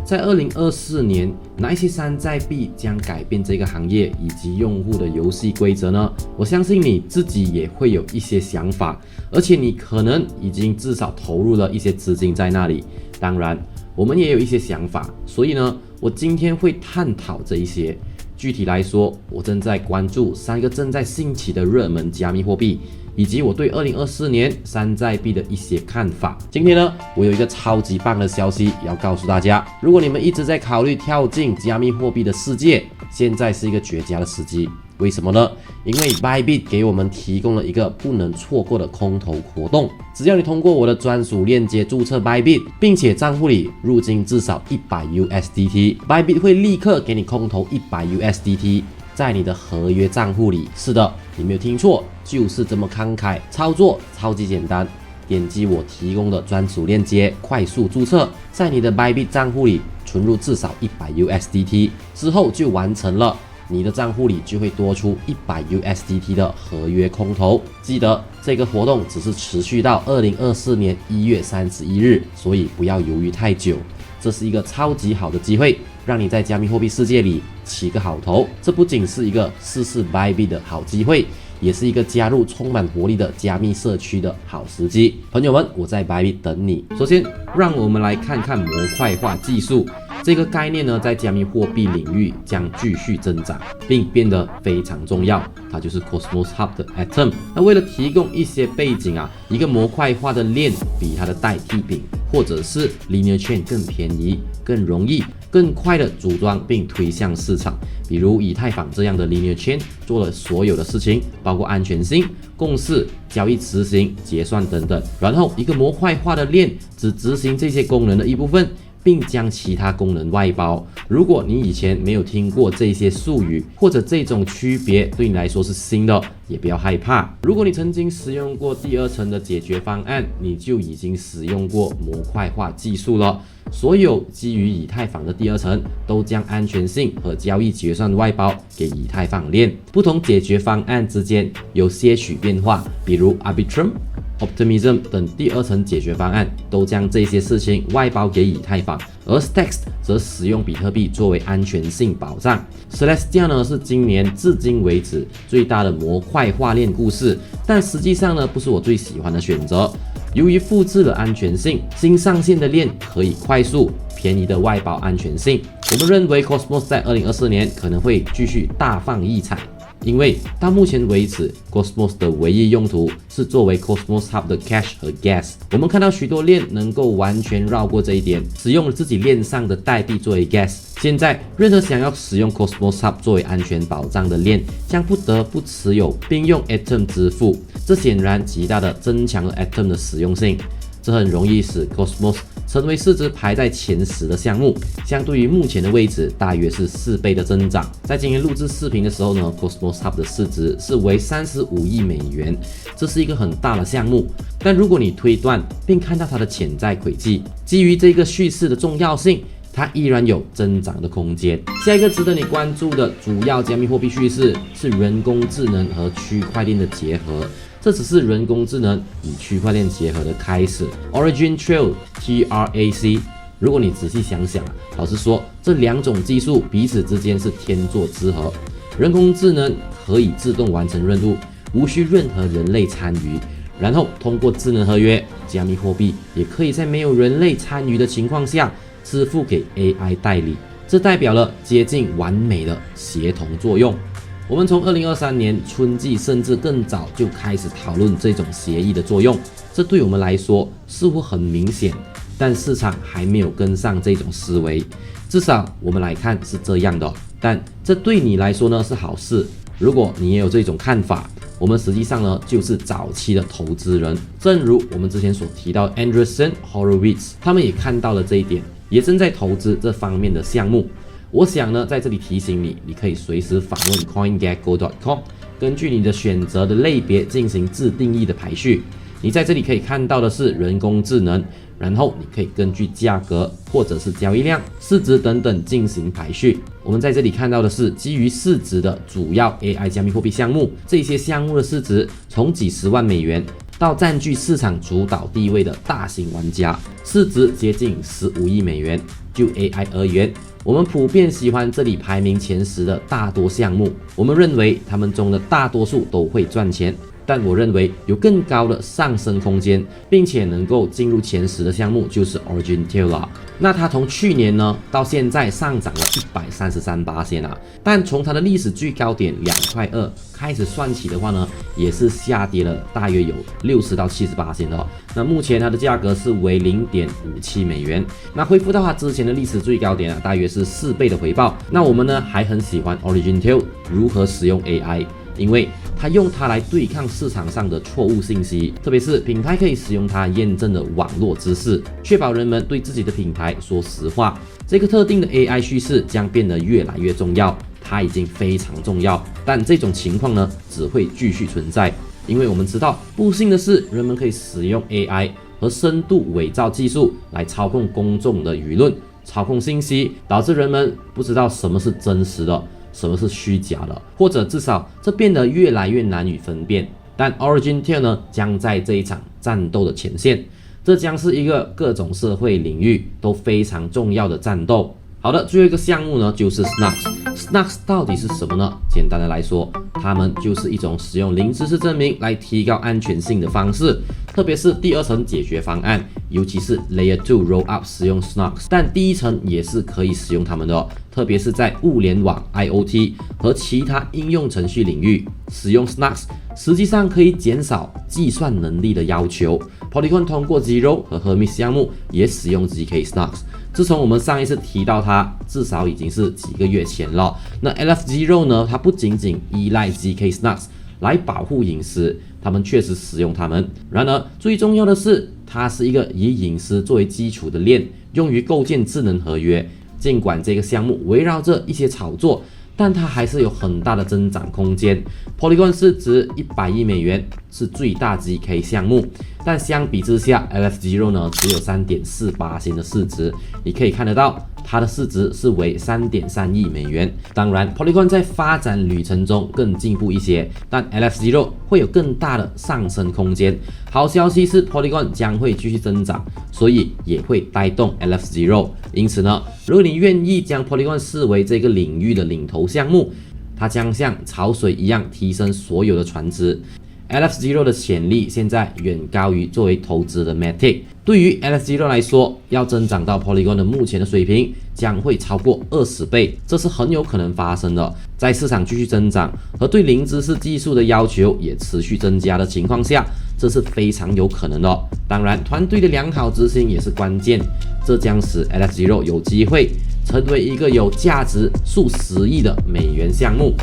在2024年，哪一些山寨币将改变这个行业以及用户的游戏规则呢？我相信你自己也会有一些想法，而且你可能已经至少投入了一些资金在那里。当然，我们也有一些想法，所以呢，我今天会探讨这一些。具体来说，我正在关注3个正在兴起的热门加密货币，以及我对2024年山寨币的一些看法。今天呢，我有一个超级棒的消息要告诉大家，如果你们一直在考虑跳进加密货币的世界，现在是一个绝佳的时机。为什么呢？因为 Bybit 给我们提供了一个不能错过的空投活动。只要你通过我的专属链接注册 Bybit， 并且账户里入金至少100 USDT，Bybit 会立刻给你空投100 USDT 在你的合约账户里。是的，你没有听错，就是这么慷慨，操作超级简单。点击我提供的专属链接，快速注册，在你的 Bybit 账户里存入至少100 USDT 之后就完成了。你的账户里就会多出100 USDT 的合约空投。记得这个活动只是持续到2024年1月31日，所以不要犹豫太久。这是一个超级好的机会，让你在加密货币世界里起个好头。这不仅是一个试试 Bybit 的好机会，也是一个加入充满活力的加密社区的好时机。朋友们，我在 Bybit 等你。首先，让我们来看看模块化技术。这个概念呢，在加密货币领域将继续增长，并变得非常重要。它就是 Cosmos Hub 的 Atom。那为了提供一些背景一个模块化的链比它的代替品或者是 Linear Chain 更便宜、更容易、更快的组装并推向市场。比如以太坊这样的 Linear Chain 做了所有的事情，包括安全性、共识、交易执行、结算等等。然后一个模块化的链只执行这些功能的一部分，并将其他功能外包。如果你以前没有听过这些术语，或者这种区别对你来说是新的，也不要害怕。如果你曾经使用过第二层的解决方案，你就已经使用过模块化技术了。所有基于以太坊的第二层都将安全性和交易结算外包给以太坊链。不同解决方案之间有些许变化，比如 Arbitrum、Optimism 等第二层解决方案都将这些事情外包给以太坊，而 Stacks 则使用比特币作为安全性保障。Celestia 呢是今年至今为止最大的模块化链故事，但实际上呢不是我最喜欢的选择。由于复制了安全性，新上线的链可以快速、便宜的外包安全性。我们认为 Cosmos 在2024年可能会继续大放异彩。因为到目前为止 Cosmos 的唯一用途是作为 Cosmos Hub 的 Cash 和 Gas。 我们看到许多链能够完全绕过这一点，使用了自己链上的代币作为 Gas。 现在任何想要使用 Cosmos Hub 作为安全保障的链将不得不持有并用 Atom 支付，这显然极大的增强了 Atom 的实用性。这很容易使 Cosmos 成为市值排在前10的项目，相对于目前的位置大约是4倍的增长。在今天录制视频的时候呢， Cosmos Hub 的市值是为35亿美元，这是一个很大的项目。但如果你推断并看到它的潜在轨迹，基于这个叙事的重要性，它依然有增长的空间。下一个值得你关注的主要加密货币叙事是人工智能和区块链的结合。这只是人工智能与区块链结合的开始。 Origin Trail TRAC， 如果你仔细想想老实说，这两种技术彼此之间是天作之合。人工智能可以自动完成任务，无需任何人类参与，然后通过智能合约，加密货币也可以在没有人类参与的情况下支付给 AI 代理，这代表了接近完美的协同作用。我们从2023年春季甚至更早就开始讨论这种协议的作用，这对我们来说似乎很明显，但市场还没有跟上这种思维，至少我们来看是这样的。但这对你来说呢是好事，如果你也有这种看法，我们实际上呢就是早期的投资人，正如我们之前所提到 Andreessen Horowitz， 他们也看到了这一点，也正在投资这方面的项目。我想呢，在这里提醒你，你可以随时访问 CoinGecko.com， 根据你的选择的类别进行自定义的排序。你在这里可以看到的是人工智能，然后你可以根据价格或者是交易量、市值等等进行排序。我们在这里看到的是基于市值的主要 AI 加密货币项目，这些项目的市值从几十万美元到占据市场主导地位的大型玩家，市值接近15亿美元。就 AI 而言，我们普遍喜欢这里排名前10的大多项目，我们认为他们中的大多数都会赚钱。但我认为有更高的上升空间，并且能够进入前10的项目就是 Origin Tail 了。那它从去年呢到现在上涨了133%啊，但从它的历史最高点2.2块开始算起的话呢，也是下跌了大约有60到70%的。那目前它的价格是为0.57美元，那恢复到它之前的历史最高点啊，大约是4倍的回报。那我们呢还很喜欢 Origin Tail 如何使用 AI。因为它用它来对抗市场上的错误信息，特别是品牌可以使用它验证的网络知识，确保人们对自己的品牌说实话。这个特定的 AI 趋势将变得越来越重要，它已经非常重要，但这种情况呢只会继续存在，因为我们知道，不幸的是，人们可以使用 AI 和深度伪造技术来操控公众的舆论，操控信息，导致人们不知道什么是真实的。什么是虚假的，或者至少这变得越来越难以分辨。但 Origin Tail 呢，将在这一场战斗的前线，这将是一个各种社会领域都非常重要的战斗。好的，最后一个项目呢，就是 Snarks。Snarks 到底是什么呢？简单的来说，它们就是一种使用零知识证明来提高安全性的方式，特别是第2层解决方案，尤其是 Layer 2 Rollup 使用 Snarks， 但第1层也是可以使用它们的，特别是在物联网 IoT 和其他应用程序领域，使用 Snarks 实际上可以减少计算能力的要求。Polygon 通过 Zero 和 Hermes 项目也使用 ZK Snarks。自从我们上一次提到它，至少已经是几个月前了。那 LF0 呢？它不仅仅依赖 ZK Snarks 来保护隐私，他们确实使用它们。然而，最重要的是，它是一个以隐私作为基础的链，用于构建智能合约。尽管这个项目围绕着一些炒作，但它还是有很大的增长空间。Polygon 市值100亿美元，是最大 ZK 项目，但相比之下 ，LF0 呢只有3.48% 的市值。你可以看得到，它的市值是为3.3亿美元。当然 ，Polygon 在发展旅程中更进步一些，但 LF0 会有更大的上升空间。好消息是 Polygon 将会继续增长，所以也会带动 LF0。因此呢，如果你愿意将 Polygon 视为这个领域的领头项目，它将像潮水一样提升所有的船只。LF0 的潜力现在远高于作为投资的 Matic。对于 LF0 来说，要增长到 Polygon 的目前的水平，将会超过20倍，这是很有可能发生的。在市场继续增长和对零知识技术的要求也持续增加的情况下，这是非常有可能的。当然，团队的良好执行也是关键，这将使 LF0 有机会成为一个有价值数10亿的美元项目。